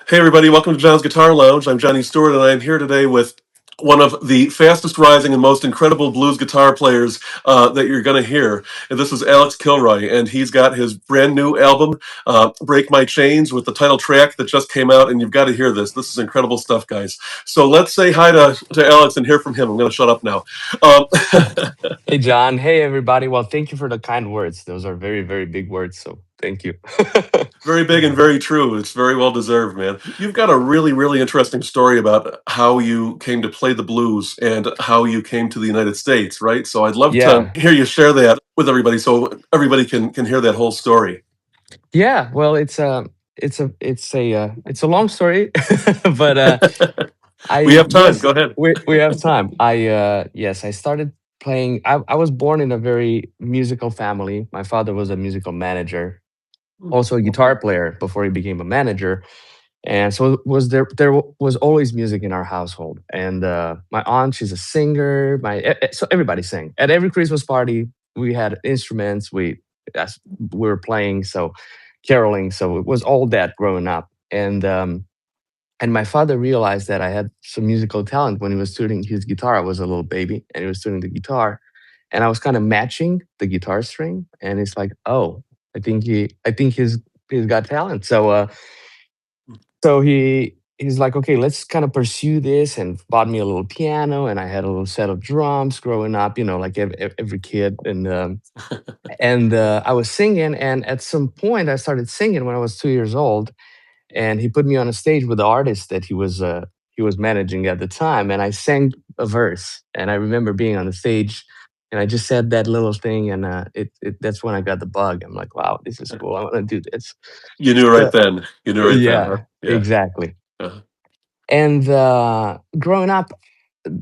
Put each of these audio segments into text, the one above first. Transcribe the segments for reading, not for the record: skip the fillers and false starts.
Hey, everybody, welcome to John's Guitar Lounge. I'm Johnny Stewart, and I'm here today with one of the fastest rising and most incredible blues guitar players that you're going to hear. And this is Alex Kilroy, and he's got his brand new album, Break My Chains, with the title track that just came out. And you've got to hear this. This is incredible stuff, guys. So let's say hi to Alex and hear from him. I'm going to shut up now. Um, Hey, John. Hey, everybody. Well, thank you for the kind words. Those are very, very big words. So thank you. Very big and very true. It's very well deserved, man. You've got a really, really interesting story about how you came to play the blues and how you came to the United States, right? So I'd love to Yeah. hear you share that with everybody so everybody can hear that whole story. Yeah. Well, it's a long story, but We I have time. yes, Go ahead. we have time. Yes, I started playing. I was born in a very musical family. My father was a musical manager, also a guitar player before he became a manager. And so was always music in our household. And my aunt, she's a singer. So everybody sang at every Christmas party. We had instruments. We were playing, so caroling. So it was all that growing up. And my father realized that I had some musical talent when he was tuning his guitar. I was a little baby, and he was tuning the guitar, and I was kind of matching the guitar string. And it's like, oh, I think he's got talent. So he's like, okay, let's kind of pursue this, and bought me a little piano, and I had a little set of drums growing up, like every kid, and I was singing, and at some point I started singing when I was 2 years old, and he put me on a stage with the artist that he was managing at the time, and I sang a verse, and I remember being on the stage. And I just said that little thing, and that's when I got the bug. I'm like, wow, this is cool. I want to do this. You knew right So, then. You knew right then, huh? yeah, Yeah. exactly. Uh, And growing up,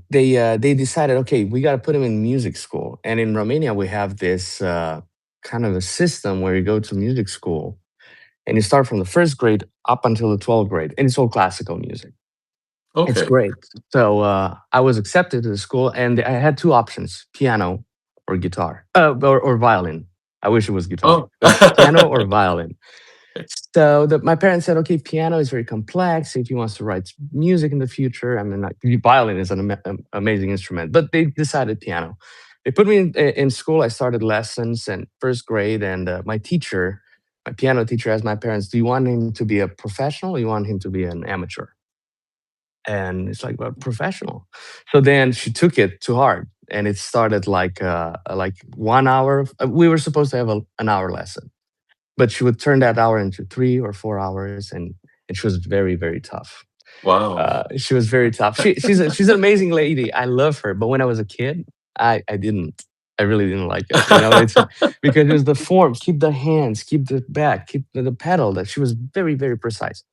they decided, okay, we got to put him in music school. And in Romania, we have this kind of a system where you go to music school and you start from the first grade up until the 12th grade, and it's all classical music. It's okay. great. So I was accepted to the school, and I had two options: piano or guitar, or violin. I wish it was guitar, Oh. but piano or violin. So my parents said, okay, piano is very complex. If he wants to write music in the future, I mean, like, violin is an amazing instrument, but they decided piano. They put me in school. I started lessons in first grade, and my teacher, my piano teacher, asked my parents, "Do you want him to be a professional? Or you want him to be an amateur?" And it's like, well, professional. So then she took it to heart, and it started like 1 hour. We were supposed to have an hour lesson, but she would turn that hour into 3 or 4 hours, and she was very, very tough. Wow. She was very tough. She's an amazing lady. I love her. But when I was a kid, I didn't. I really didn't like it. It's because it was the form, keep the hands, keep the back, keep the pedal. That she was very, very precise.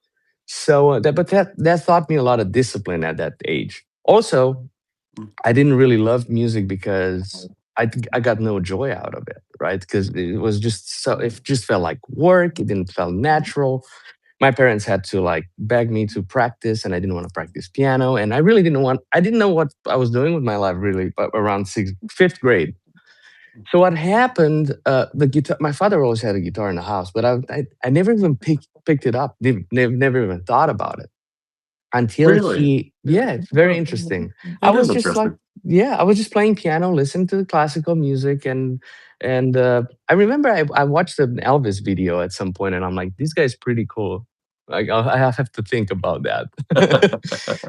So that taught me a lot of discipline at that age. Also, I didn't really love music because I got no joy out of it, right? Because it just felt like work. It didn't feel natural. My parents had to like beg me to practice, and I didn't want to practice piano, and I didn't know what I was doing with my life really, but around fifth grade. So what happened? The guitar. My father always had a guitar in the house, but I never even picked it up. Never even thought about it until Really? he. Yeah, it's very interesting. I That is was just like, interesting. yeah, I was just playing piano, listening to classical music, and I remember I watched an Elvis video at some point, and I'm like, this guy's pretty cool. Like I have to think about that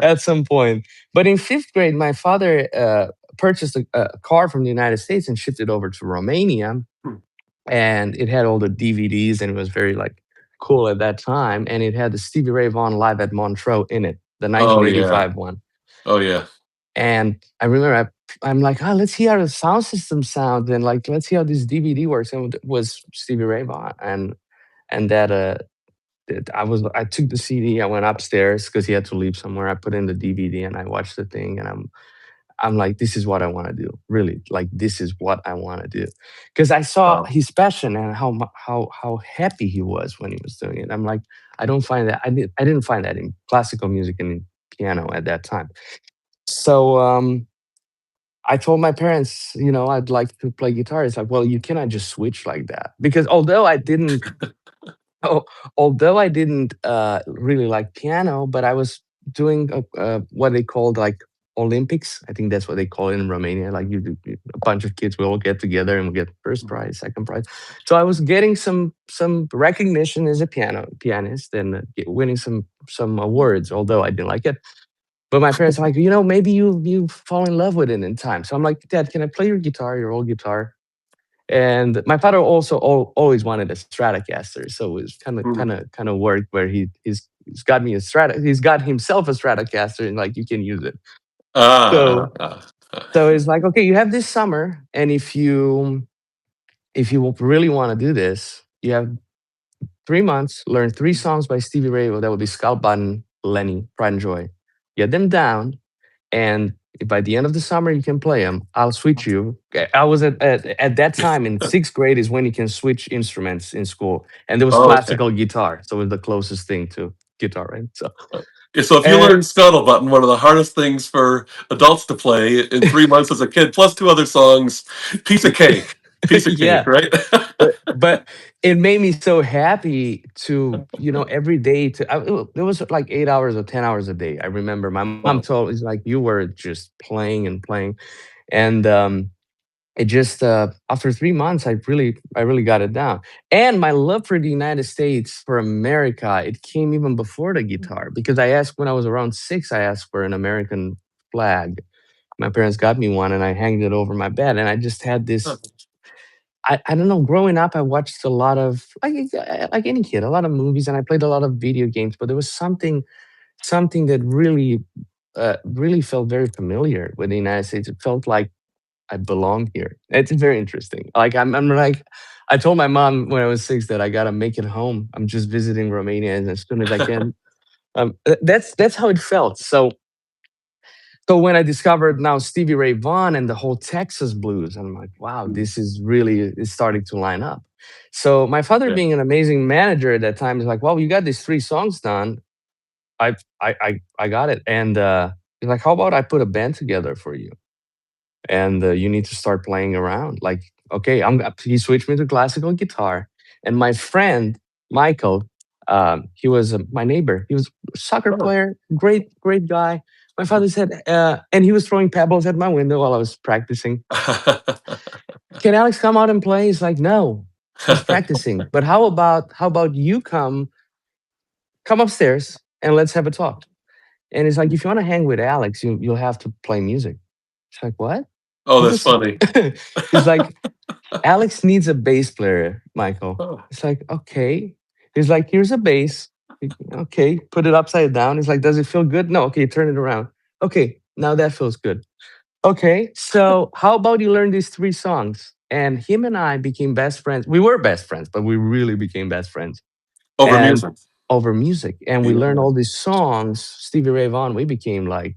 at some point. But in fifth grade, my father purchased a car from the United States and shipped it over to Romania, and it had all the DVDs, and it was very like cool at that time, and it had the Stevie Ray Vaughan live at Montreux in it, the Oh, yeah. 1985 one. Oh, yeah. And I remember I'm like, oh, let's hear how the sound system sounds, and like let's see how this DVD works. And it was Stevie Ray Vaughan, and I took the CD, I went upstairs because he had to leave somewhere. I put in the DVD and I watched the thing, and I'm like, this is what I want to do. Really, like this is what I want to do, because I saw Wow. his passion and how happy he was when he was doing it. I'm like, I don't find that. I didn't find that in classical music and in piano at that time. So I told my parents, I'd like to play guitar. It's like, well, you cannot just switch like that, because although I didn't Oh, although I didn't really like piano, but I was doing what they called like Olympics. I think that's what they call it in Romania. Like a bunch of kids will all get together and we get first prize, second prize. So I was getting some recognition as a pianist and winning some awards. Although I didn't like it, but my parents are like, maybe you fall in love with it in time. So I'm like, Dad, can I play your guitar, your old guitar? And my father also always wanted a Stratocaster, so it was Mhm. kind of work where he's got me a he's got himself a Stratocaster, and like you can use it. Ah, So ah, ah. so it's like, okay, you have this summer, and if you really want to do this, you have 3 months, learn 3 songs by Stevie Ray. Well, that would be Scout Button, Lenny, Pride and Joy. Get them down, and if by the end of the summer you can play them, I'll switch you. I was at that time in sixth grade is when you can switch instruments in school, and there was Oh, okay. classical guitar, so it was the closest thing to guitar, right? So, So if you uh, learn Scuttlebutt, one of the hardest things for adults to play in 3 months as a kid, plus two other songs, piece of cake, piece of cake, yeah, right? but it made me so happy to every day there was like 8 hours or 10 hours a day. I remember my mom Wow. told is like you were just playing and playing, and it just after 3 months I really got it down. And my love for the United States, for America, it came even before the guitar, because I asked when I was around 6, I asked for an American flag. My parents got me one and I hanged it over my bed, and I just had Huh. this. I don't know. Growing up, I watched a lot of like any kid, a lot of movies, and I played a lot of video games. But there was something that really felt very familiar with the United States. It felt like I belong here. It's very interesting. Like I'm like, I told my mom when I was 6 that I gotta make it home. I'm just visiting Romania, and as soon as I can, that's how it felt. So when I discovered now Stevie Ray Vaughan and the whole Texas blues, I'm like, wow, this is really is starting to line up. So my father, Yeah. being an amazing manager at that time, is like, well, you got these 3 songs done. I got it, and he's like, how about I put a band together for you? And you need to start playing around. Like, okay, he switched me to classical guitar, and my friend Michael, he was my neighbor. He was a soccer Oh. player, great guy. My father said, and he was throwing pebbles at my window while I was practicing. Can Alex come out and play? He's like, no, he's practicing. But how about you come upstairs and let's have a talk? And it's like, if you want to hang with Alex, you'll have to play music. It's like, what? Oh, He that's goes, funny. he's like, Alex needs a bass player, Michael. Oh. It's like, okay. He's like, here's a bass. Okay, put it upside down. He's like, does it feel good? No, okay, turn it around. Okay, now that feels good. Okay, so how about you learn these 3 songs? And him and I became best friends. We were best friends, but we really became best friends. Over And music. over music. And we learned Yeah. all these songs. Stevie Ray Vaughan, we became like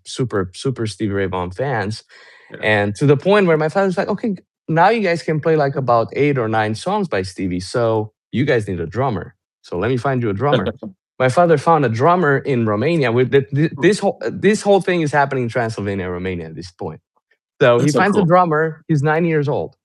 super Stevie Ray Vaughan fans, Yeah. and to the point where my father's like, okay, now you guys can play like about 8 or 9 songs by Stevie. So you guys need a drummer. So let me find you a drummer. My father found a drummer in Romania. With this whole thing is happening in Transylvania, Romania at this point. So he That's so finds a cool. drummer. He's 9 years old,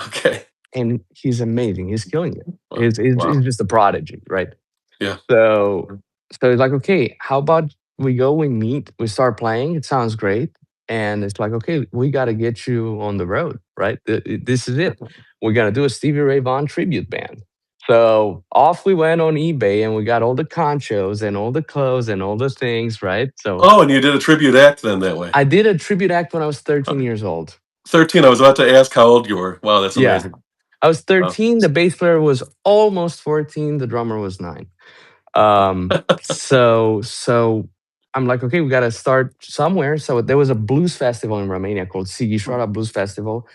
Okay. and he's amazing. He's killing it. Wow. He's Wow. just a prodigy, right? Yeah. So so it's like, okay, how about we go, we meet, we start playing. It sounds great. And it's like, okay, we got to get you on the road, right? This is it. We're going to do a Stevie Ray Vaughan tribute band. So off we went on eBay and we got all the conchos and all the clothes and all the things, right? So Oh, and you did a tribute act then that way. I did a tribute act when I was 13 Huh. years old. 13. I was about to ask how old you were. Wow, that's Yeah. amazing. I was Wow. 13. The bass player was almost 14. The drummer was 9. So I'm like, okay, we got to start somewhere. So there was a blues festival in Romania called Sighișoara Blues Festival,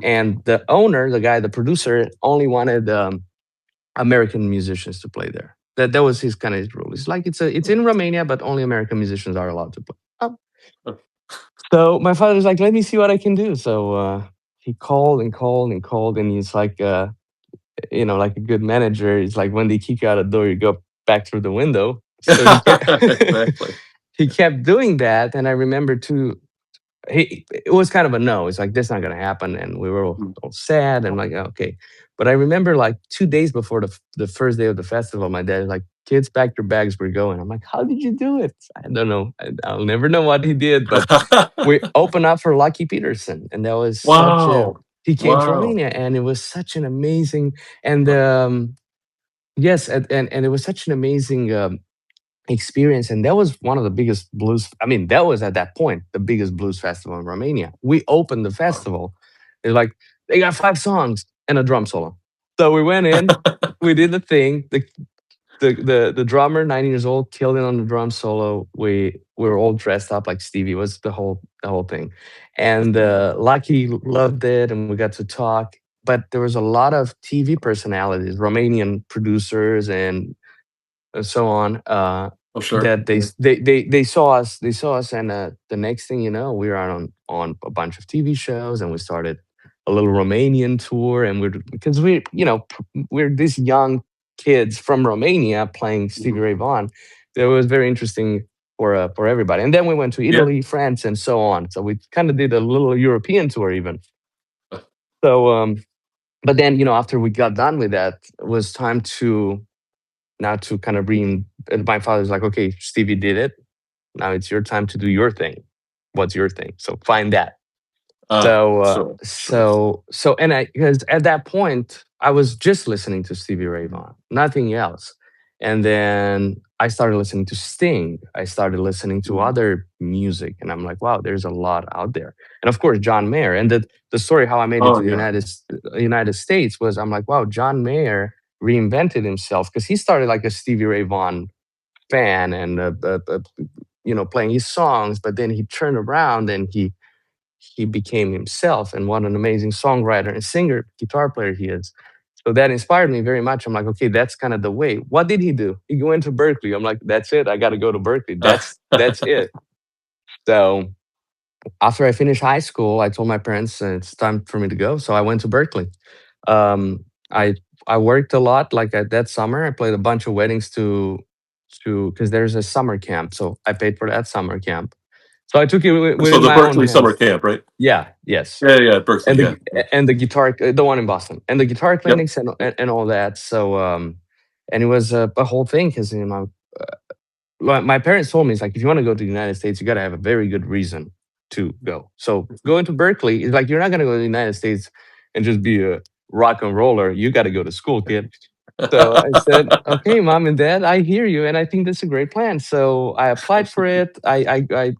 and the owner, the guy, the producer, only wanted American musicians to play there. That was his kind of his rule. It's like it's in Romania, but only American musicians are allowed to play. Oh. So my father was like, let me see what I can do. So he called and called and called, and he's like, like a good manager, it's like when they kick you out a door, you go back through the window. So he kept Exactly. he kept doing that, and I remember too. it was kind of a no. It's like that's not gonna happen, and we were Mm. all sad and like okay. But I remember like 2 days before the first day of the festival, my dad was like, "Kids, pack your bags, we're going." I'm like, "How did you do it?" I don't know. I'll never know what he did, but we opened up for Lucky Peterson, and that was such a Wow. he came to Wow. Romania, and it was such an amazing and Wow. yes, and it was such an amazing experience. And that was one of the biggest blues. I mean, that was at that point the biggest blues festival in Romania. We opened the festival. It's like they got 5 songs and a drum solo. So we went in, we did the thing. The drummer, 9 years old, killed it on the drum solo. We were all dressed up like Stevie. It was the whole thing, and Lucky loved it, and we got to talk. But there was a lot of TV personalities, Romanian producers, and so on. Oh, sure. That they saw us, and the next thing you know, we were out on a bunch of TV shows, and we started a little Romanian tour, and we're because we're these young kids from Romania playing Stevie Mhm. Ray Vaughan. That was very interesting for everybody. And then we went to Yeah. Italy, France, and so on. So we kind of did a little European tour even. So, but then after we got done with that, it was time to now to kind of bring. And my father's like, okay, Stevie did it. Now it's your time to do your thing. What's your thing? So find that. So, Sure. Sure. and because at that point I was just listening to Stevie Ray Vaughan, nothing else. And then I started listening to Sting. I started listening to Mhm. other music, and I'm like, wow, there's a lot out there. And of course, John Mayer. And the story how I made it Oh, to the yeah. United States was I'm like, wow, John Mayer reinvented himself because he started like a Stevie Ray Vaughan fan and playing his songs, but then he turned around and he became himself, and what an amazing songwriter and singer, guitar player he is. So that inspired me very much. I'm like, okay, that's kind of the way. What did he do? He went to Berklee. I'm like, that's it. I got to go to Berklee. That's it. So after I finished high school, I told my parents it's time for me to go. So I went to Berklee. Um, I I worked a lot. Like that summer, I played a bunch of weddings to because there's a summer camp. So I paid for that summer camp. So I took it So within the my own Berkeley summer hands. camp, right? Yeah. Yes. Yeah, yeah, Berkeley, And yeah. the guitar, the one in Boston, and the guitar Yep. clinics and all that. So and it was a whole thing because my parents told me it's like if you want to go to the United States, you got to have a very good reason to go. So going to Berkeley is like you're not going to go to the United States and just be a rock and roller. You got to go to school, kid. So I said, "Okay, mom and dad, I hear you, and I think that's a great plan." So I applied for it. I,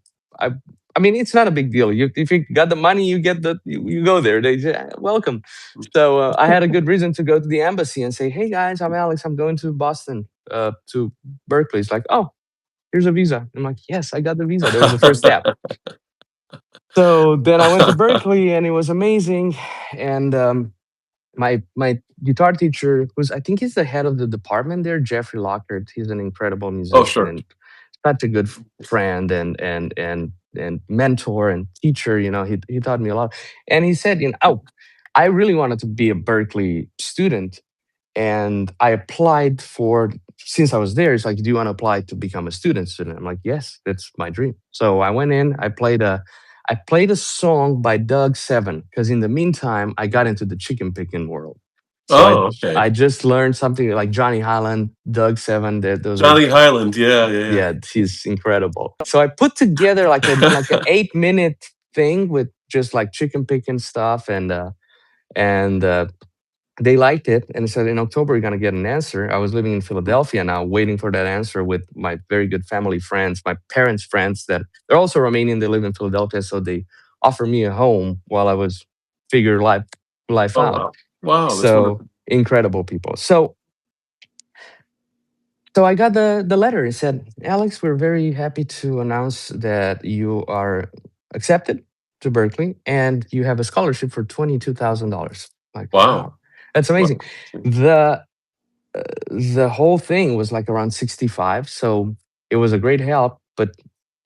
I mean, it's not a big deal. If you got the money, you go there. They say, welcome. So I had a good reason to go to the embassy and say, "Hey guys, I'm Alex. I'm going to Boston, to Berkeley." It's like, "Oh, here's a visa." I'm like, "Yes, I got the visa." That was the first step. So then I went to Berkeley, and it was amazing. And my guitar teacher, who's I think he's the head of the department there, Jeffrey Lockhart. He's an incredible Oh, musician sure. and such a good friend and mentor and teacher. He taught me a lot. And he said, "Oh, I really wanted to be a Berkeley student, and I applied for." Since I was there, it's like, "Do you want to apply to become a student?" I'm like, "Yes, that's my dream." So I went in. I played a song by Doug Seven because in the meantime I got into the chicken picking world. So I Oh, okay. I just learned something like Johnny Hiland, Doug Seven. Those are Johnny Hiland, yeah, yeah, yeah. yeah, he's incredible. So I put together like an 8 minute thing with just like chicken picking stuff and they liked it and they said in October you're gonna get an answer. I was living in Philadelphia now, waiting for that answer with my very good family friends, my parents' friends that they're also Romanian. They live in Philadelphia, so they offered me a home while I was figure life Oh, out. wow. Wow, that's So wonderful. incredible people. So I got the letter. It said, Alex, we're very happy to announce that you are accepted to Berkeley and you have a scholarship for $22,000. Like, Wow. wow, that's Wow. amazing. The the whole thing was like around 65, so it was a great help, but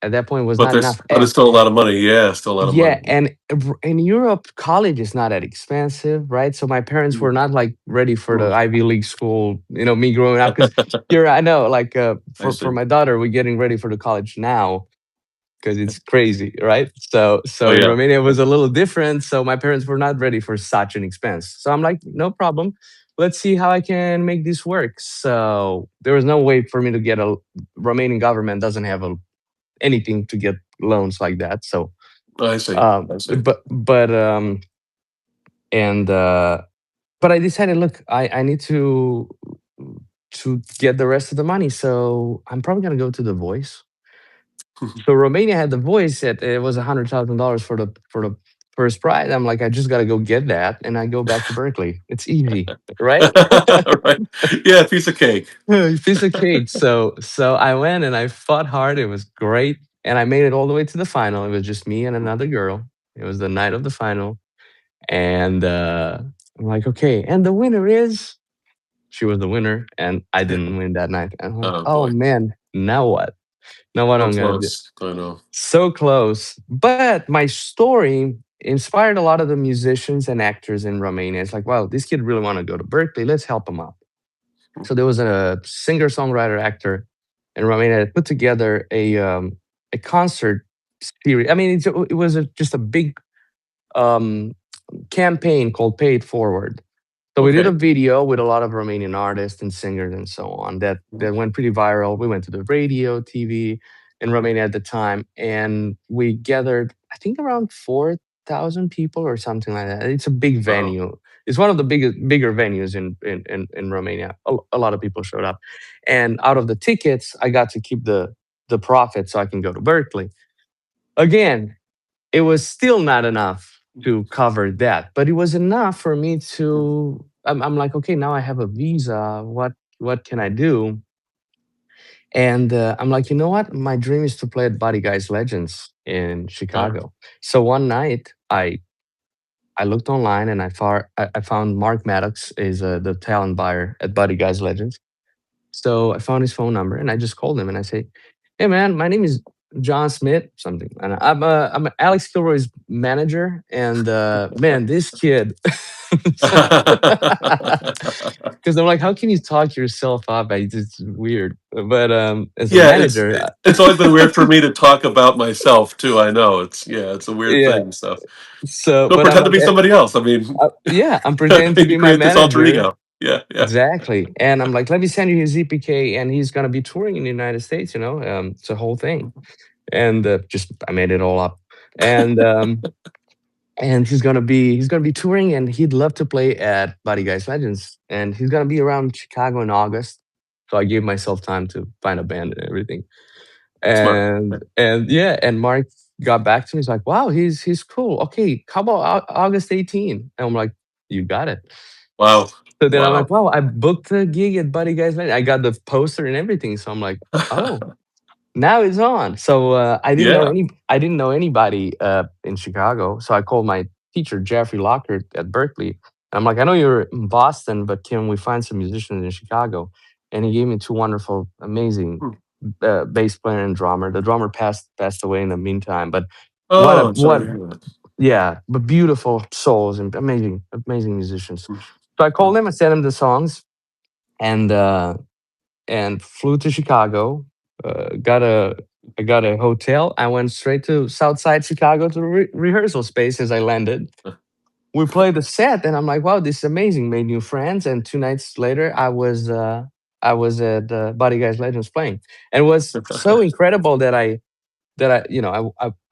at that point it was not enough. But it's still a lot of money. Yeah, still a lot of money. Yeah, and in Europe, college is not that expensive, right? So my parents Mm, were not like ready for the mm. Ivy League school, me growing up. Because here I know, like I for see. my daughter, we're getting ready for the college now, because it's crazy, right? So Oh in yeah, Romania it was a little different. So my parents were not ready for such an expense. So I'm like, no problem. Let's see how I can make this work. So there was no way for me to get a Romanian government doesn't have anything to get loans like that. So I see. I see. but and but I decided, look, I need to get the rest of the money. So I'm probably gonna go to The Voice. So Romania had The Voice at it was $100,000 for the first prize. I'm like, I just gotta go get that, and I go back to Berkeley. It's easy, right? Right. Yeah, piece of cake. Piece of cake. So I went and I fought hard. It was great, and I made it all the way to the final. It was just me and another girl. It was the night of the final, and I'm like, okay, and the winner is she was the winner, and I didn't win that night. And I'm like, Oh oh boy, man, now what? Now what so I'm gonna do? close. I know. So close. But my story inspired a lot of the musicians and actors in Romania. It's like, wow, this kid really want to go to Berkeley. Let's help him out. So there was a singer, songwriter, actor in Romania that put together a concert series. I mean, it was just a big um, campaign called "Pay It Forward." So we did a Okay. video with a lot of Romanian artists and singers and so on that went pretty viral. We went to the radio, TV in Romania at the time, and we gathered, I think, around 4,000 people or something like that. It's a big Wow. venue. It's one of the bigger venues in Romania. A lot of people showed up, and out of the tickets, I got to keep the profit so I can go to Berkeley. Again, it was still not enough to cover that, but it was enough for me to I'm like, "Okay, now I have a visa. What can I do?" And, I'm like, "You know what? My dream is to play at Buddy Guys Legends in Sure. Chicago." So one night, I looked online and I found Mark Maddox is, the talent buyer at Buddy Guys Legends. So I found his phone number and I just called him and I say, "Hey man, my name is John Smith, something, and I'm Alex Kilroy's manager, and man, this kid." Because I'm like, how can you talk yourself up? It's weird, but as a Yeah, manager, it's always been weird for me to talk about myself too. I know it's yeah, it's a weird yeah. thing. So So, go but I'm pretend to like, be somebody else. I mean, yeah, I'm pretending to be my create this alter manager. ego. Yeah, yeah. Exactly. And I'm like, let me send you his ZPK, and he's gonna be touring in the United States. It's a whole thing. And just I made it all up. And he's gonna be touring, and he'd love to play at Buddy Guys Legends, and he's gonna be around Chicago in August. So I gave myself time to find a band and everything. Smart. And yeah, and Mark got back to me. He's like, "Wow, he's cool. Okay, how about August 18?" And I'm like, "You got it." Wow. So then I'm like, Wow. "Wow, I booked a gig at Buddy Guys Legends. I got the poster and everything." So I'm like, "Oh, now it's on." So Yeah. I didn't know anybody in Chicago. So I called my teacher Jeffrey Lockhart at Berkeley. I'm like, I know you're in Boston, but can we find some musicians in Chicago? And he gave me two wonderful, amazing Hmm. bass player and drummer. The drummer passed away in the meantime, but Oh, I'm sorry what to hear that. yeah, but beautiful souls and amazing musicians. Hmm. So I Hmm. called him, I sent him the songs, and flew to Chicago. Got a I got a hotel. I went straight to Southside Chicago to the rehearsal space as I landed. We played the set, and I'm like, "Wow, this is amazing!" Made new friends, and 2 nights later, I was at Body Guys Legends playing, and it was so incredible that I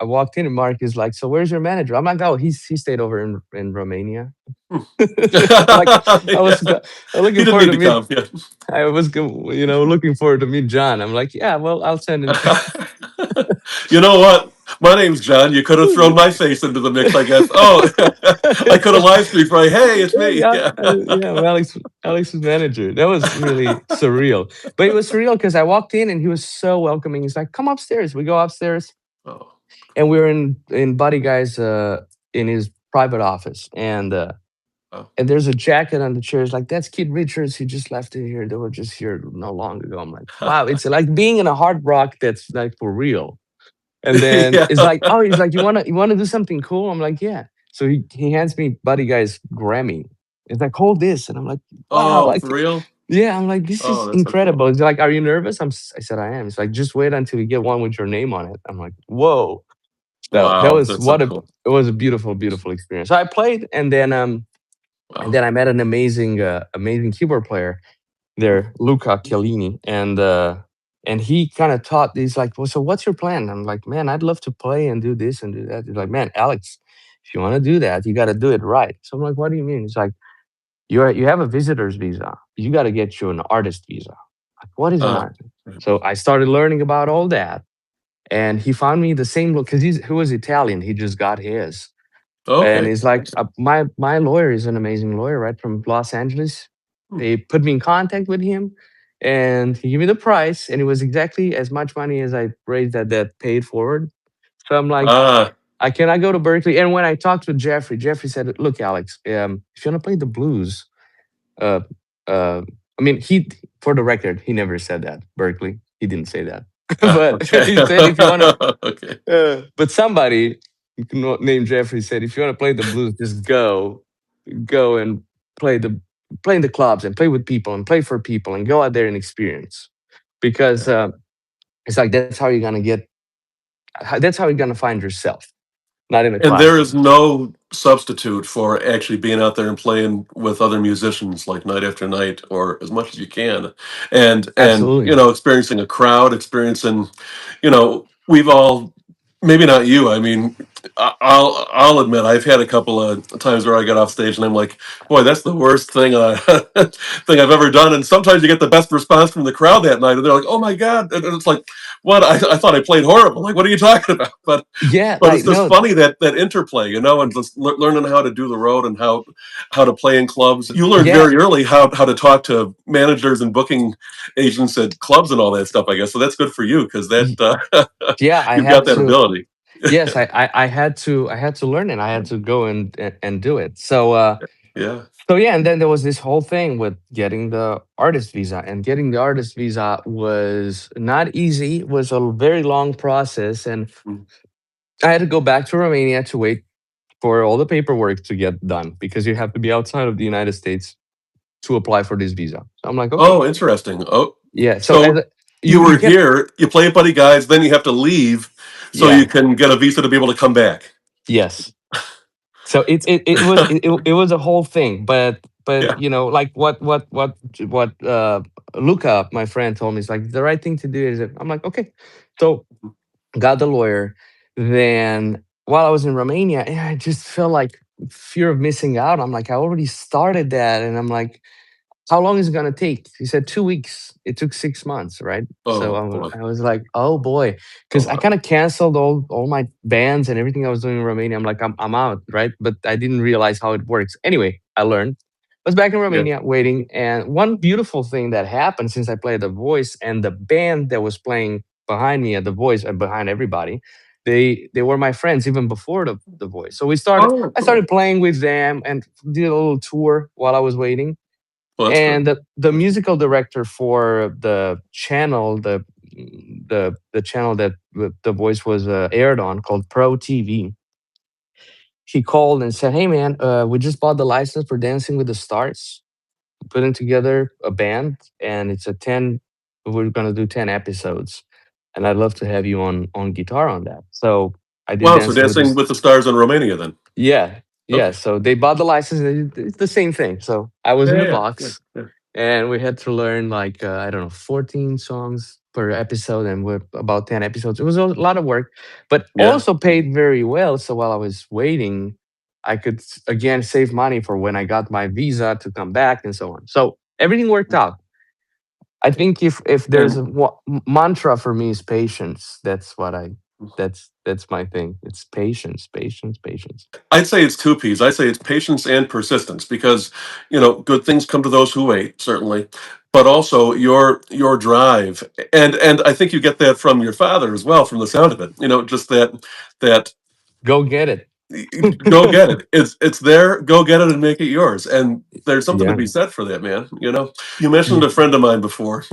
walked in and Mark is like, "So where's your manager?" I'm like, "Oh, he stayed over in Romania." Hmm. Like I was Yeah. He looking didn't forward need to to meet come. Yeah. looking forward to meet John. I'm like, "Yeah, well, I'll send him." You know what? My name's John. You could have thrown my face into the mix, I guess. Oh, I could have live streamed for you. Hey, it's me. Yeah, Yeah. yeah, I'm Alex's manager. That was really surreal. But it was surreal because I walked in and he was so welcoming. He's like, "Come upstairs." We go upstairs Oh, and we're in Buddy Guy's in his private office. oh. And there's a jacket on the chair. It's like, "That's Kid Richards. He just left it here. They were just here not long ago." I'm like, wow, it's like being in a hard rock that's like for real. And then Yeah. it's like, oh, he's like, you wanna do something cool? I'm like, yeah. So he hands me Buddy Guy's Grammy. It's like, hold this. And I'm like, wow, Oh, like for real? Yeah, I'm like, this Oh, is that's so cool. incredible. It's like, are you nervous? I said, I am. It's like, just wait until you get one with your name on it. I'm like, whoa. So that Wow, was that's so what a cool. it was a beautiful, beautiful experience. So I played, and Wow. then I met an amazing, amazing keyboard player there, Luca Chiellini, and he kind of taught. He's like, well, so what's your plan? I'm like, man, I'd love to play and do this and do that. He's like, man, Alex, if you want to do that, you got to do it right. So I'm like, what do you mean? He's like, you have a visitor's visa. You got to get you an artist visa. Like, what is an Uh, artist? So I started learning about all that, and he found me the same look because he was Italian. He just got his, and okay. he's like, my lawyer is an amazing lawyer, right, from Los Angeles. Hmm. They put me in contact with him, and he gave me the price, and it was exactly as much money as I raised at that paid forward. So I'm like, Ah, I cannot go to Berklee. And when I talked with Jeffrey, Jeffrey said, look, Alex, if you want to play the blues, uh, I mean, for the record, he never said that. Berklee, he didn't say that, but okay. he said if you want to, Okay. but somebody named Jeffrey said if you want to play the blues, just go and play the play in the clubs and play with people and play for people and go out there and experience because it's like that's how you're gonna get that's how you're gonna find yourself, not in a And there is classroom. no substitute for actually being out there and playing with other musicians like night after night or as much as you can. And Absolutely. experiencing a crowd, experiencing, we've all, maybe not you, I mean, I'll admit I've had a couple of times where I got off stage and I'm like, boy, that's the worst thing thing I've ever done. And sometimes you get the best response from the crowd that night and they're like, oh my God. And it's like, what? I thought I played horrible. Like, what are you talking about? Yeah, But it's like just no, funny that interplay, and just learning how to do the road and how to play in clubs. You learned yeah, very early how to talk to managers and booking agents at clubs and all that stuff. I guess so. That's good for you because that y- yeah. I you've had got that to. ability. Yes, I had to. I had to learn it. I had to go and do it. Yeah. So yeah, and then there was this whole thing with getting the artist visa, and getting the artist visa was not easy. It was a very long process, and Mm. I had to go back to Romania to wait for all the paperwork to get done because you have to be outside of the United States to apply for this visa. So I'm like, okay, Oh, interesting. Oh, yeah. So as so you you were get here, you play Buddy Guys, then you have to leave so you yeah, can get a visa to be able to come back. yes. So it was a whole thing, but Yeah. you know, like what Luca, my friend, told me is like the right thing to do is that I'm like, okay. So got the lawyer. Then while I was in Romania, I just felt like fear of missing out. I'm like, I already started that, and I'm like, how long is it gonna take? He said 2 weeks. It took 6 months, right? So Oh boy. I was like, oh boy, Oh because I wow. kind of canceled all my bands and everything I was doing in Romania. I'm like, I'm out, right? But I didn't realize how it works. Anyway, I learned. I was back in Yeah. Romania waiting, and one beautiful thing that happened since I played the voice and the band that was playing behind me at the voice and behind everybody, they were my friends even before the voice. So Oh, I cool. started playing with them and did a little tour while I was waiting, Well, that's great. and the musical director for the channel, the channel that the voice was aired on, called Pro TV, he called and said, hey man, we just bought the license for Dancing with the Stars, putting together a band, and it's a 10 we're going to do 10 episodes, and I'd love to have you on guitar on that. So I did Wow. So Dancing with Dancing this. with the Stars in Romania then. Yeah, yeah, Okay. so they bought the license, and it's the same thing. So I was Yeah, in the yeah, yeah, box, yeah. and we had to learn like I don't know, 14 songs per episode, and with about 10 episodes, it was a lot of work, but Yeah. also paid very well. So while I was waiting, I could again save money for when I got my visa to come back and so on. So everything worked out. I think if there's And a mantra for me is patience. That's my thing. It's patience, patience, patience. I'd say it's two P's. I'd say it's patience and persistence because, good things come to those who wait, certainly, but also your drive. And I think you get that from your father as well, from the sound of it. Just that Go get it. go get it. It's there, go get it and make it yours. And there's something to Yeah. be said for that, man. You mentioned a friend of mine before,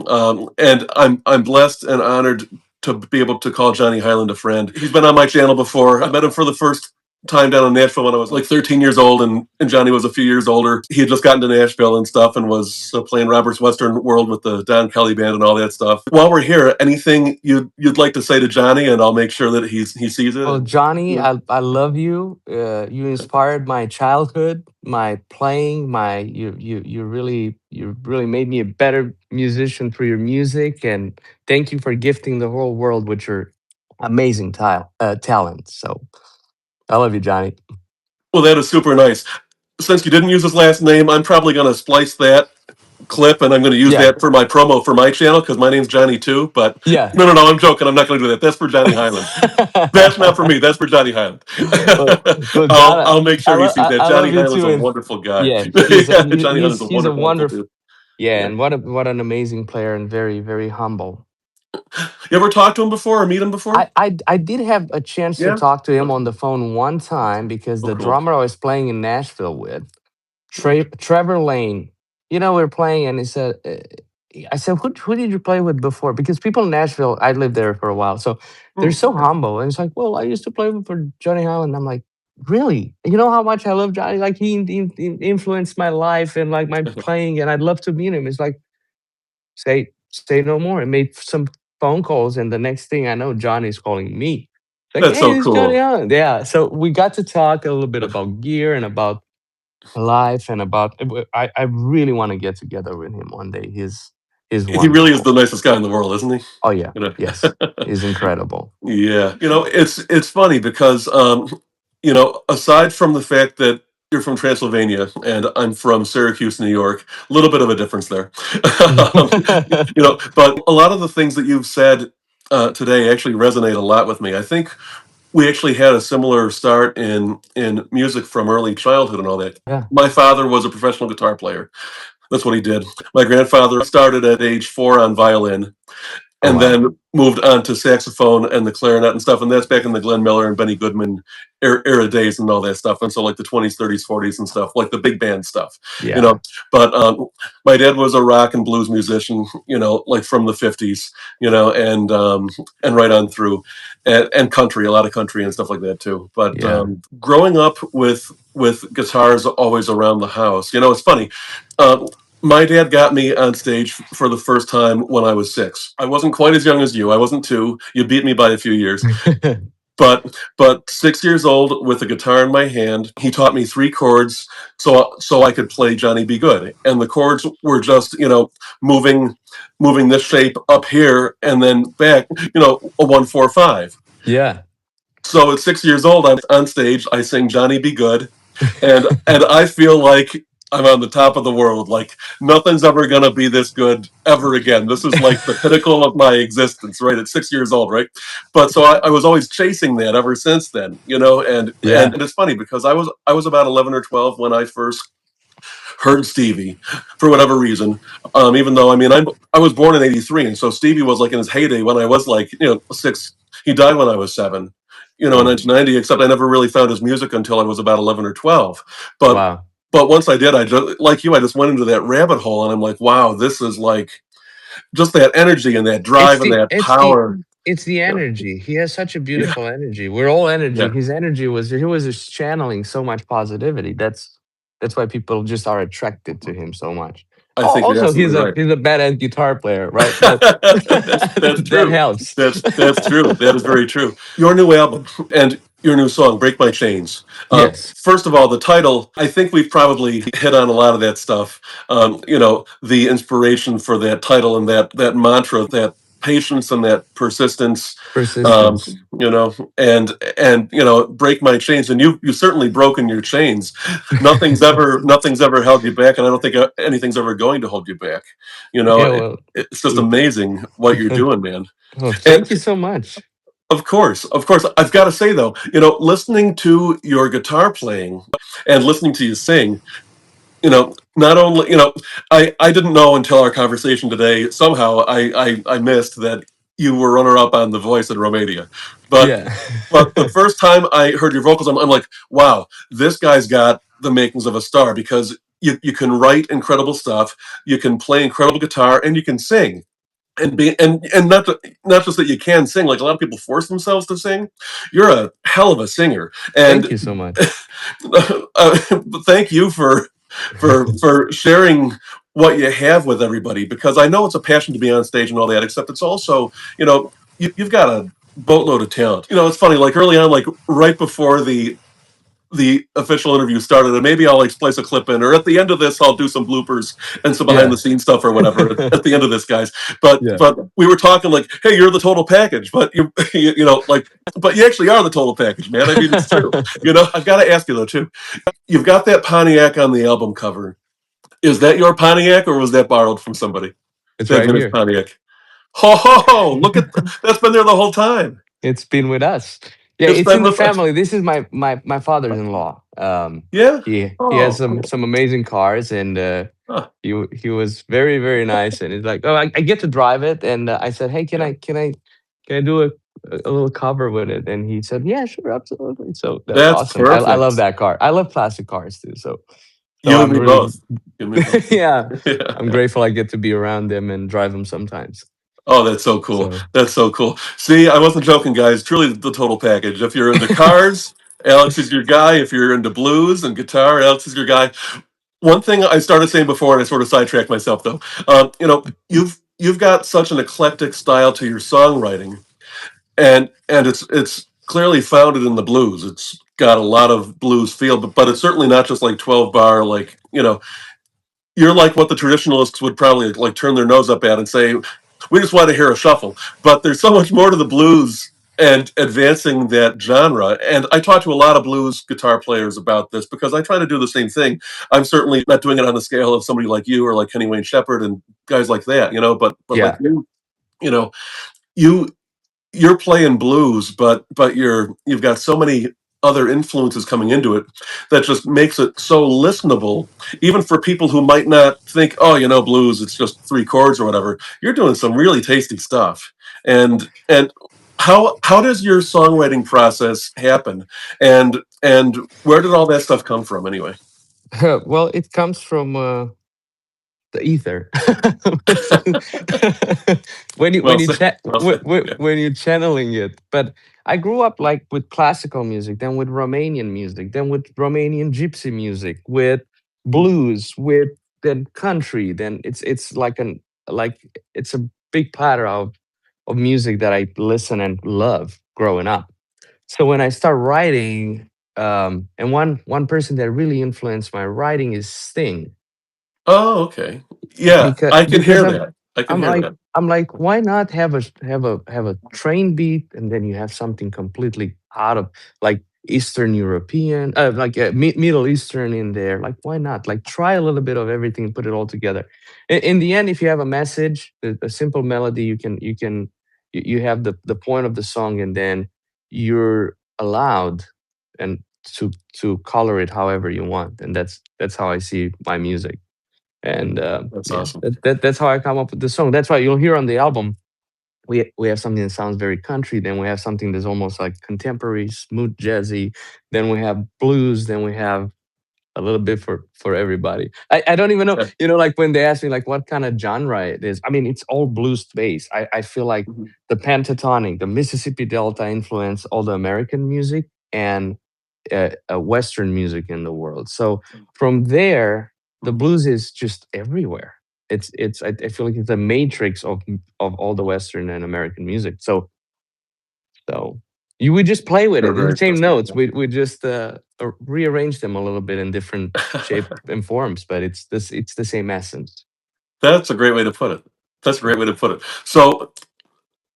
and I'm blessed and honored to be able to call Johnny Hiland a friend. He's been on my channel before. I met him for the first time down in Nashville when I was like 13 years old, and Johnny was a few years older. He had just gotten to Nashville and stuff and was playing Robert's Western World with the Don Kelly Band and all that stuff. While we're here, anything you'd like to say to Johnny, and I'll make sure that he sees it. Well, And, Johnny, I love you. You inspired my childhood, my playing, my you really made me a better musician through your music, and thank you for gifting the whole world with your amazing talent. So I love you, Johnny. well, that is super nice. Since you didn't use his last name, I'm probably going to splice that clip and I'm going to use Yeah, that for my promo for my channel because my name's Johnny too. But yeah. no, I'm joking. I'm not going to do that. That's for Johnny Hiland. That's not for me. That's for Johnny Hiland. well, well, John, I'll make sure he sees that. I Johnny love you Hiland's too, a and wonderful guy. yeah, Yeah, Johnny Hiland's a he's a wonderful, wonderful wonderful. dude. Yeah, Yeah. and what an amazing player and very humble. You ever talk to him before or meet him before? I did have a chance to Yeah. talk to him on the phone one time because Oh, the cool. drummer I was playing in Nashville with, Trevor Lane, we were playing and he said, I said, who did you play with before? Because people in Nashville, I lived there for a while, so they're so humble. And it's like, well, I used to play for Johnny Hiland. I'm like, really? You know how much I love Johnny? Like he influenced my life and like my playing, and I'd love to meet him. It's like, say no more. And made some phone calls, and the next thing I know, Johnny's calling me. Like, That's hey, so this is Johnny cool. Allen. Yeah. So we got to talk a little bit about gear and about life and about. I really want to get together with him one day. He's He really is wonderful. the nicest guy in the world, isn't he? Oh yeah. You know. Yes. He's incredible. Yeah, it's funny because aside from the fact that you're from Transylvania and I'm from Syracuse, New York, a little bit of a difference there. um, but a lot of the things that you've said today actually resonate a lot with me. I think we actually had a similar start in music from early childhood and all that. Yeah. My father was a professional guitar player. That's what he did. My grandfather started at age 4 on violin Oh and wow. then moved on to saxophone and the clarinet and stuff. And that's back in the Glenn Miller and Benny Goodman era days and all that stuff. And so like the 20s, 30s, 40s and stuff, like the big band stuff, you Yeah. know. But my dad was a rock and blues musician, like from the 50s, and right on through, and country, a lot of country and stuff like that too. But Yeah. growing up with guitars always around the house, it's funny. Um, my dad got me on stage for the first time when I was 6. I wasn't quite as young as you. I wasn't 2. You beat me by a few years. But 6 years old with a guitar in my hand, he taught me 3 chords so I could play Johnny Be Good. And the chords were just, moving this shape up here and then back, a 1 4 5. Yeah. So at 6 years old, I'm on stage. I sing Johnny Be Good, and I feel like I'm on the top of the world. Like nothing's ever gonna be this good ever again. This is like the pinnacle of my existence, right? At 6 years old, right? But so I was always chasing that ever since then, and Yeah. it's funny because I was about 11 or 12 when I first heard Stevie for whatever reason. Even though I was born in '83, and so Stevie was like in his heyday when I was like 6. He died when I was 7. In Oh 1990. Except I never really found his music until I was about 11 or 12. But wow. but once I did, I just like you. I just went into that rabbit hole, and I'm like, wow, this is like just that energy and that It's drive and the that it's the power. it's the Yeah, energy. He has such a yeah, beautiful energy. We're all energy. yeah. His energy was he was just channeling so much positivity. That's why people just are attracted to him so much. I Oh, think you're also absolutely right. he's a badass guitar player, right? That That's that true. helps. That's true. That is very true. Your new album and your new song, "Break My Chains." Yes. First of all, the title. I think we've probably hit on a lot of that stuff. The inspiration for that title and that mantra, that patience and that persistence. Um, Persistence. break my chains, and you certainly broken your chains. Nothing's ever held you back, and I don't think anything's ever going to hold you back. Yeah, well, It's just amazing what you're doing, man. oh, And thank you so much. of course, I've got to say though, listening to your guitar playing and listening to you sing, not only, I didn't know until our conversation today. Somehow I missed that you were runner up on The Voice in Romania, but Yeah. but the first time I heard your vocals, I'm like, wow, this guy's got the makings of a star because you can write incredible stuff, you can play incredible guitar, and you can sing. and not just that you can sing, like a lot of people force themselves to sing. You're a hell of a singer, Thank and you so much. thank you for sharing what you have with everybody, because I know it's a passion to be on stage and all that, except it's also, you've got a boatload of talent. It's funny, like early on, like right before the official interview started, and maybe I'll like splice a clip in, or at the end of this I'll do some bloopers and some behind Yeah. the scenes stuff or whatever at the end of this, guys. but Yeah. but we were talking like, hey, you're the total package, but like, but you actually are the total package, man. I mean, it's true. I've got to ask you though too, you've got that Pontiac on the album cover. Is that your Pontiac, or was that borrowed from somebody? It's That right vintage here. Pontiac. Ho ho ho, look at that's been there the whole time. It's been with us. Yeah, It's it's been in the with us. family. This is my father-in-law. Yeah. He has Oh, some cool. some amazing cars, and Huh, he was very very nice. And it's like, oh, I get to drive it, and I said, hey, yeah. can I do a little cover with it? And he said, yeah, sure, absolutely. So that's That's awesome. I love perfect. that car. I love classic cars too. So You and I'm me really both. You and me both. yeah, I'm Yeah. grateful I get to be around them and drive them sometimes. Oh, that's so cool. So That's so cool. See, I wasn't joking, guys. Truly the total package. If you're into cars, Alex is your guy. If you're into blues and guitar, Alex is your guy. One thing I started saying before, and I sort of sidetracked myself though. You've got such an eclectic style to your songwriting, and it's clearly founded in the blues. It's got a lot of blues feel, but it's certainly not just like 12 bar, like, you're like what the traditionalists would probably like turn their nose up at and say, we just want to hear a shuffle. But there's so much more to the blues and advancing that genre. And I talk to a lot of blues guitar players about this because I try to do the same thing. I'm certainly not doing it on the scale of somebody like you or like Kenny Wayne Shepherd and guys like that, but like yeah. you know, you you're playing blues, but you've got so many other influences coming into it that just makes it so listenable, even for people who might not think, oh, blues, it's just three chords or whatever. You're doing some really tasty stuff, and how does your songwriting process happen, and where did all that stuff come from anyway? Well, it comes from the ether. Well said. Well said. Yeah. When you're channeling it. But I grew up like with classical music, then with Romanian music, then with Romanian gypsy music, with blues, with then country. Then it's like like it's a big platter of music that I listen and love growing up. So when I start writing, and one person that really influenced my writing is Sting, Oh, okay. Yeah, I can because hear that. I can hear that. I'm like, why not have have a train beat, and then you have something completely out of like Eastern European, like Middle Eastern in there. Like, why not? Like, try a little bit of everything and put it all together. In the end, if you have a message, a simple melody, you have the point of the song, and then you're allowed and to color it however you want, and that's how I see my music. And That's yeah, awesome. that's how I come up with the song. That's why you'll hear on the album we have something that sounds very country, then we have something that's almost like contemporary, smooth jazzy, then we have blues, then we have a little bit for everybody. I don't even know, Yeah. like when they ask me like what kind of genre it is. I mean, it's all blues based. I feel like Mhm. the pentatonic, the Mississippi Delta influence all the American music and Western music in the world. So from there, the Mhm. blues is just everywhere. I feel like it's a matrix of all the Western and American music. So you would just play with They're it. It's the very same interesting. notes. We just rearrange them a little bit in different shape and forms, but it's the same essence. That's a great way to put it. That's a great way to put it. So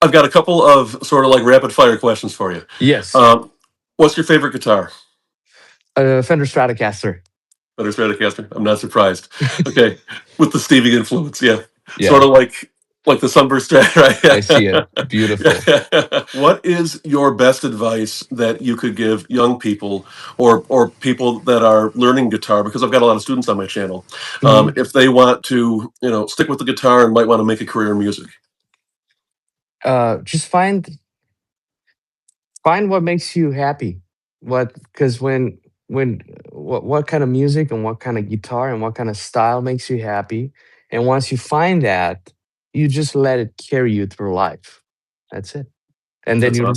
I've got a couple of sort of like rapid fire questions for you. Yes, Um, what's your favorite guitar? Fender Stratocaster. Better Stratocaster. I'm not surprised. Okay, with the Stevie influence, yeah, sort Yeah, of like the Sunburst Strat, I see it. right? Beautiful. Yeah. What is your best advice that you could give young people or people that are learning guitar? Because I've got a lot of students on my channel. Mhm. If they want to, stick with the guitar and might want to make a career in music. Just find what makes you happy. What Because when what kind of music and what kind of guitar and what kind of style makes you happy, and once you find that, you just let it carry you through life. That's it. And then That's awesome.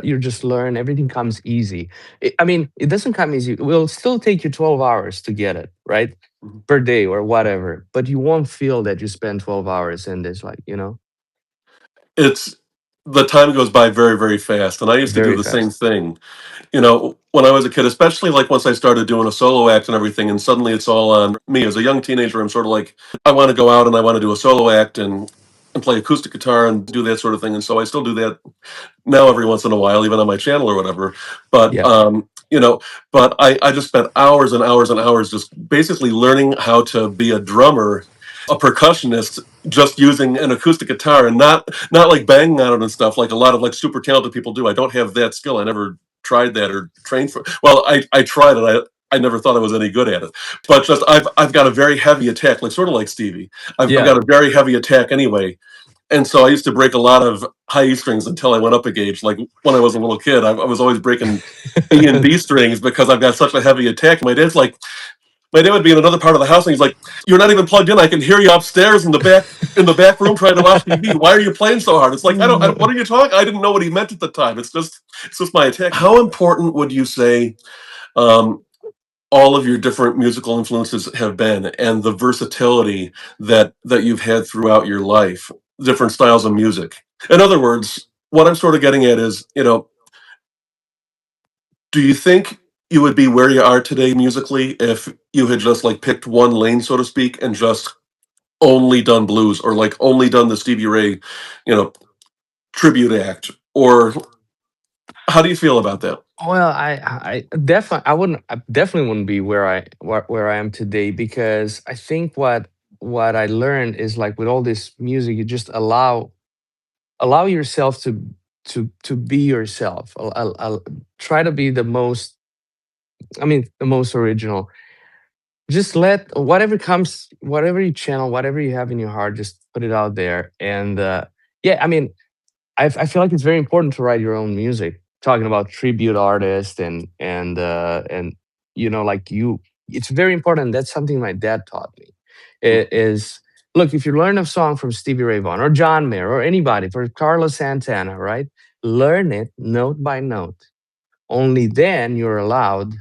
you just learn, everything comes easy. I mean, it doesn't come easy. It will still take you 12 hours to get it, right? Mhm. Per day or whatever, but you won't feel that you spend 12 hours in this, like, It's the time goes by very, very fast, and I used to do very the same fast. thing. When I was a kid, especially like once I started doing a solo act and everything, and suddenly it's all on me as a young teenager. I'm sort of like, I want to go out and I want to do a solo act and play acoustic guitar and do that sort of thing. And so I still do that now every once in a while, even on my channel or whatever. But Yeah. but I just spent hours and hours and hours just basically learning how to be a drummer, a percussionist, just using an acoustic guitar and not like banging on it and stuff like a lot of like super talented people do. I don't have that skill. I never tried that or trained for. Well, I tried it. I never thought I was any good at it, but just I've got a very heavy attack, like sort of like Stevie. I've Yeah. got a very heavy attack anyway, and so I used to break a lot of high E strings until I went up a gauge. Like when I was a little kid, I was always breaking E and D strings because I've got such a heavy attack. My dad would be in another part of the house, and he's like, "You're not even plugged in. I can hear you upstairs in the back room trying to watch TV. Why are you playing so hard?" It's like what are you talking? I didn't know what he meant at the time. It's just my attack. How important would you say um, all of your different musical influences have been, and the versatility that you've had throughout your life, different styles of music? In other words, what I'm sort of getting at is, do you think you would be where you are today musically if you had just like picked one lane, so to speak, and just only done blues or like only done the Stevie Ray, you know, tribute act? Or how do you feel about that? Well, I definitely wouldn't be where I am today, because I think what I learned is, like, with all this music, you just allow yourself to be yourself. I'll try to be the most, I mean, the most original. Just let whatever comes, whatever you channel, whatever you have in your heart, just put it out there. And yeah, I mean, I feel like it's very important to write your own music. Talking about tribute artists and like, it's very important. That's something my dad taught me. Is, look, if you learn a song from Stevie Ray Vaughan or John Mayer or anybody, for Carlos Santana, right? Learn it note by note. Only then you're allowed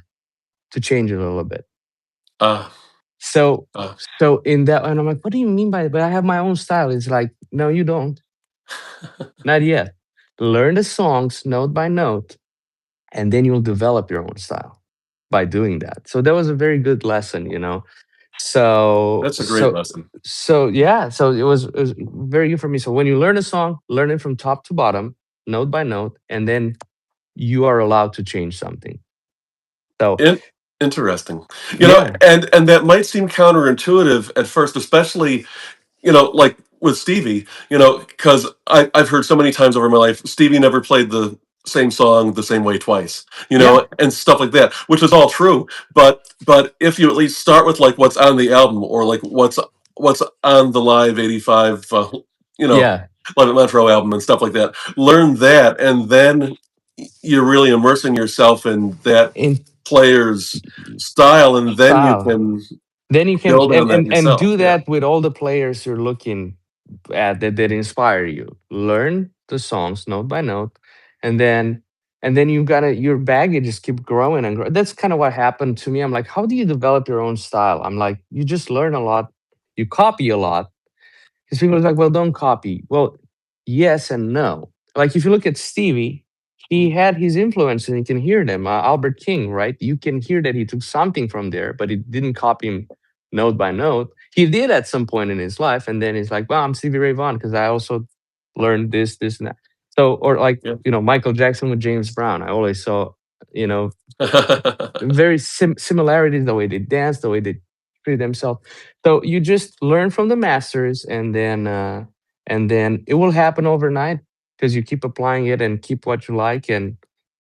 to change it a little bit. Uh, So uh, so in that, and I'm like, what do you mean by it? But I have my own style. It's like, no, you don't. Not yet. Learn the songs note by note, and then you'll develop your own style by doing that. So that was a very good lesson. So that's a great so lesson. so yeah. So it was very good for me. So when you learn a song, learn it from top to bottom, note by note, and then you are allowed to change something. So In- Interesting. yeah, And that might seem counterintuitive at first, especially like with Stevie, because I've heard so many times over my life, Stevie never played the same song the same way twice, yeah, and stuff like that, which is all true. But if you at least start with like what's on the album or like what's on the live '85, you know, yeah. Live at Metro album and stuff like that, learn that, and then you're really immersing yourself in that In player's style, and then you style. can Then you can, build on that and yourself. do Yeah. that with all the players you're looking that inspire you. Learn the songs note by note, and then you gotta, your baggage just keep growing and grow. That's kind of what happened to me. I'm like, how do you develop your own style? I'm like, you just learn a lot, you copy a lot, because people are like, well, don't copy. Well, yes and no. Like, if you look at Stevie, he had his influence and you can hear them. Albert King, right? You can hear that he took something from there, but he didn't copy him note by note. He did at some point in his life. And then he's like, well, I'm Stevie Ray Vaughan because I also learned this, and that. So, or like, Yeah. Michael Jackson with James Brown. I always saw, you know, very similarities, the way they dance, the way they treat themselves. So you just learn from the masters, and then it will happen overnight, because you keep applying it and keep what you like, and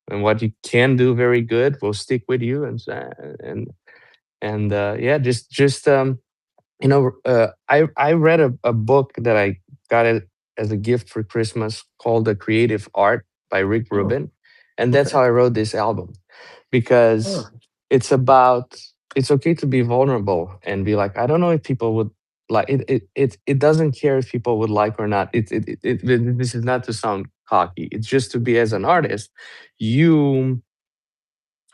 what you can do very good will stick with you. And yeah, I read a book that I got it as a gift for Christmas, called The Creative Art by Rick Oh, Rubin, and that's okay. how I wrote this album, Oh, because it's about, it's okay to be vulnerable and be like, I don't know if people would like it doesn't care if people would like or not. This is not to sound cocky. It's just to be, as an artist, you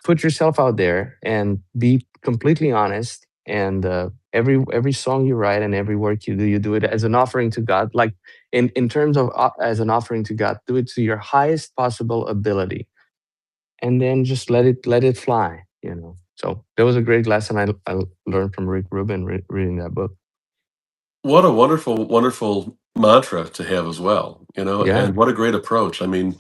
put yourself out there and be completely honest. And every song you write and every work you do it as an offering to God. Like in terms of as an offering to God, do it to your highest possible ability, and then just let it fly. So that was a great lesson I learned from Rick Rubin reading that book. What a wonderful, wonderful mantra to have as well, Yeah. and what a great approach. I mean,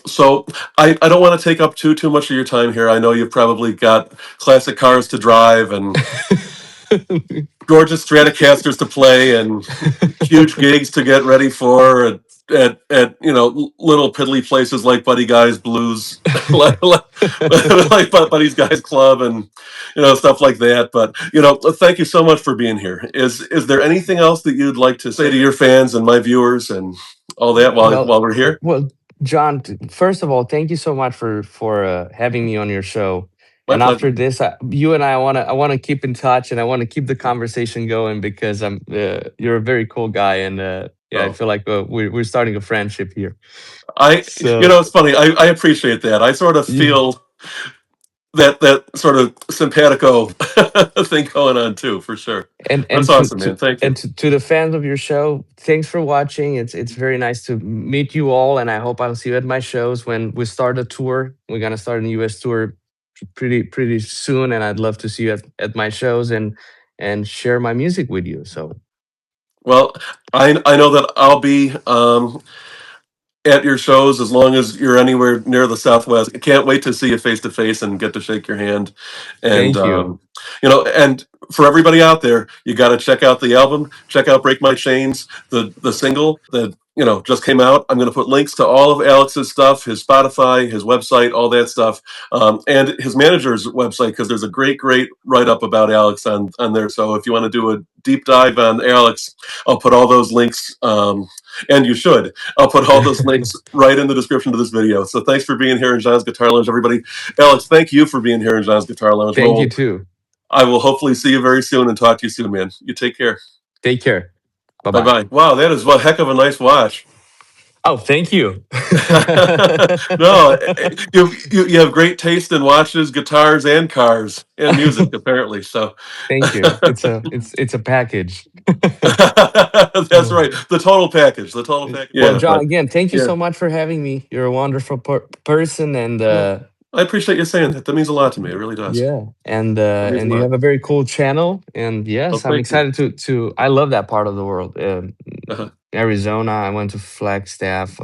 so I don't want to take up too much of your time here. I know you've probably got classic cars to drive and gorgeous Stratocasters to play and huge gigs to get ready for at little piddly places like Buddy Guy's Blues, like Buddy's Guys Club, and stuff like that. But thank you so much for being here. Is there anything else that you'd like to say to your fans and my viewers and all that while Well, we're here? well, John. First of all, thank you so much for having me on your show. My And after pleasure. this, you and I want to keep in touch, and I want to keep the conversation going because you're a very cool guy, and yeah, I Oh, feel like we're starting a friendship here. I So it's funny. I appreciate that. I sort of yeah. feel that sort of simpatico thing going on too, for sure. and That's and to awesome, to man. Thank you. and to the fans of your show, thanks for watching. It's very nice to meet you all, and I hope I'll see you at my shows when we start a tour. We're gonna start a US tour pretty soon, and I'd love to see you at my shows and share my music with you. So Well, I know that I'll be at your shows as long as you're anywhere near the Southwest. I can't wait to see you face to face and get to shake your hand. And thank you. and for everybody out there, you got to check out the album. Check out "Break My Chains," the single that just came out. I'm going to put links to all of Alex's stuff, his Spotify, his website, all that stuff, and his manager's website, because there's a great write up about Alex on there. So if you want to do a deep dive on Alex, I'll put all those links. And you should. I'll put all those links right in the description of this video. So thanks for being here in John's Guitar Lounge, everybody. Alex, thank you for being here in John's Guitar Lounge. Thank you too. I will hopefully see you very soon and talk to you soon, man. You take care. Take care. Bye Bye bye. bye. Wow, that is one heck of a nice watch. Oh, thank you. No, you have great taste in watches, guitars, and cars and music, apparently. So Thank you. It's a package. that's right. The total package. The total package. Well, Yeah, John, but again, thank you yeah. so much for having me. You're a wonderful person, and Well, I appreciate you saying that. That means a lot to me. It really does. yeah, and It means a you lot. have a very cool channel. And Oh, yes, I'm thank you. excited to. I love that part of the world. Uh-huh. Arizona. I went to Flagstaff.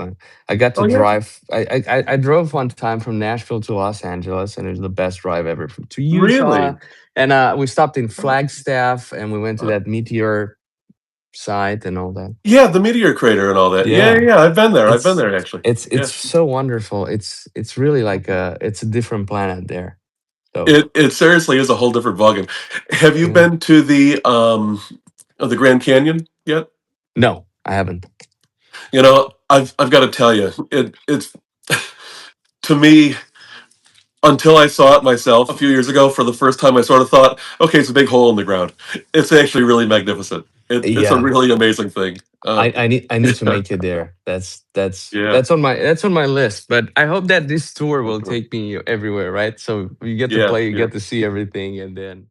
I got to Oh yeah. drive. I drove one time from Nashville to Los Angeles, and it was the best drive ever. To Utah, Really? and we stopped in Flagstaff, and we went to Uh, that meteor site and all that. yeah, the meteor crater and all that. Yeah, Yeah. yeah. I've been there. I've been It's there actually. it's Yeah. so wonderful. It's really like it's a different planet there. So It seriously is a whole different ballgame. Have you yeah. been to the Grand Canyon yet? No, I haven't. I've got to tell you, it's to me, until I saw it myself a few years ago for the first time, I sort of thought, okay, it's a big hole in the ground. It's actually really magnificent. It's a Yeah. really amazing thing. I need to make it there. That's that's Yeah, that's on my that's on my list. But I hope that this tour will take me everywhere, right? So you get to yeah, play, you yeah. get to see everything, and then